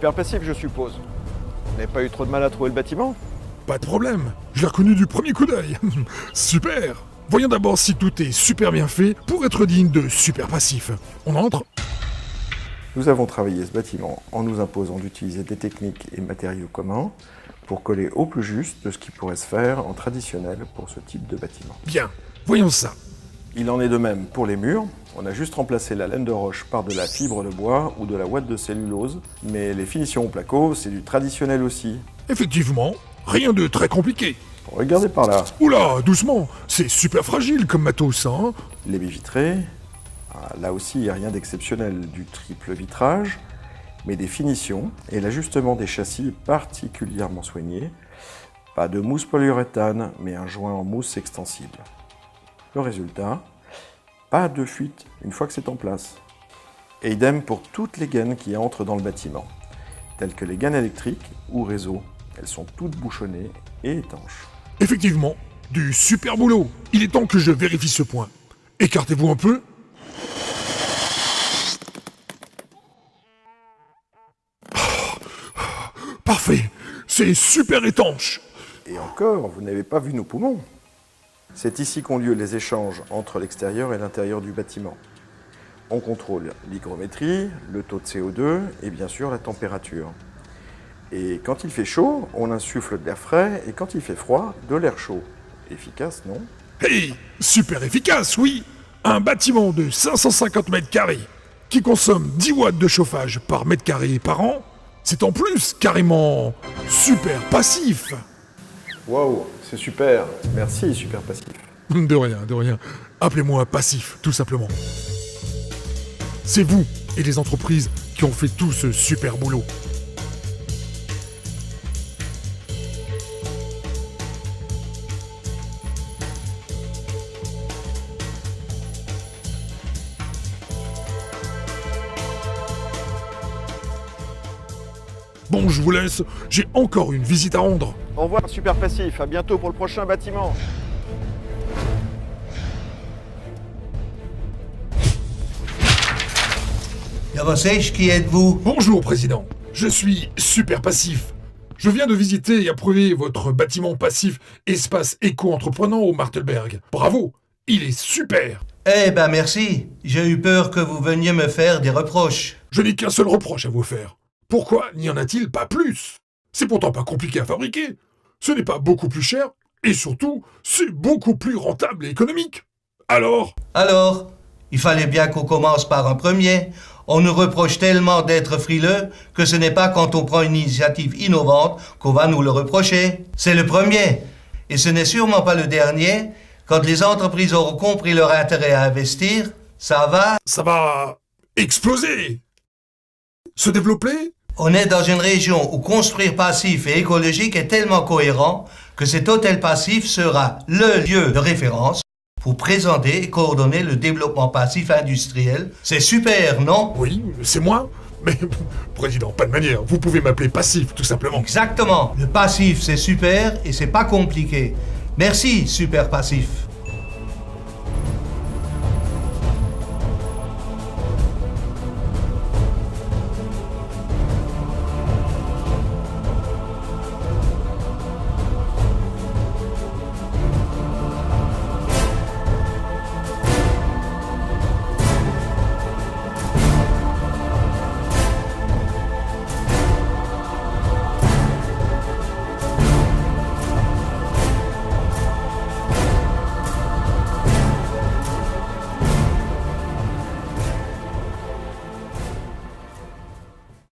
super passif, je suppose. Vous n'avez pas eu trop de mal à trouver le bâtiment? Pas de problème, je l'ai reconnu du premier coup d'œil. Super. Voyons d'abord si tout est super bien fait pour être digne de super passif. On entre? Nous avons travaillé ce bâtiment en nous imposant d'utiliser des techniques et matériaux communs pour coller au plus juste de ce qui pourrait se faire en traditionnel pour ce type de bâtiment. Bien, voyons ça. Il en est de même pour les murs. On a juste remplacé la laine de roche par de la fibre de bois ou de la ouate de cellulose, mais les finitions au placo, c'est du traditionnel aussi. Effectivement, rien de très compliqué. Regardez par là, Oula, doucement, c'est super fragile comme matos, hein. les baies vitrées. Là aussi, il n'y a rien d'exceptionnel, du triple vitrage, mais des finitions et l'ajustement des châssis particulièrement soignés. Pas de mousse polyuréthane, mais un joint en mousse extensible. Le résultat, pas de fuite une fois que c'est en place. Et idem pour toutes les gaines qui entrent dans le bâtiment, telles que les gaines électriques ou réseau. Elles sont toutes bouchonnées et étanches. Effectivement, du super boulot. Il est temps que je vérifie ce point. Écartez-vous un peu. Parfait, c'est super étanche. Et encore, vous n'avez pas vu nos poumons. C'est ici qu'ont lieu les échanges entre l'extérieur et l'intérieur du bâtiment. On contrôle l'hygrométrie, le taux de CO2 et bien sûr la température. Et quand il fait chaud, on insuffle de l'air frais et quand il fait froid, de l'air chaud. Efficace, non? Hey, super efficace, oui. Un bâtiment de 550 mètres carrés qui consomme 10 watts de chauffage par mètre carré par an, c'est en plus carrément super passif. Waouh, c'est super. Merci, super passif. De rien, de rien. Appelez-moi passif, tout simplement. C'est vous et les entreprises qui ont fait tout ce super boulot. Bon, je vous laisse, j'ai encore une visite à rendre. Au revoir, super passif. À bientôt pour le prochain bâtiment. Ja, wat zeg, qui êtes-vous? Bonjour, Président. Je suis super passif. Je viens de visiter et approuver votre bâtiment passif Espace éco-entreprenant au Martelberg. Bravo, il est super. Eh ben merci, j'ai eu peur que vous veniez me faire des reproches. Je n'ai qu'un seul reproche à vous faire. Pourquoi n'y en a-t-il pas plus? C'est pourtant pas compliqué à fabriquer. Ce n'est pas beaucoup plus cher et surtout, c'est beaucoup plus rentable et économique. Alors, Il fallait bien qu'on commence par un premier. On nous reproche tellement d'être frileux que ce n'est pas quand on prend une initiative innovante qu'on va nous le reprocher. C'est le premier. Et ce n'est sûrement pas le dernier. Quand les entreprises auront compris leur intérêt à investir, ça va exploser. Se développer. On est dans une région où construire passif et écologique est tellement cohérent que cet hôtel passif sera le lieu de référence pour présenter et coordonner le développement passif industriel. C'est super, non? Oui, c'est moi. Mais, Président, pas de manière. Vous pouvez m'appeler passif, tout simplement. Exactement. Le passif, c'est super et c'est pas compliqué. Merci, super passif.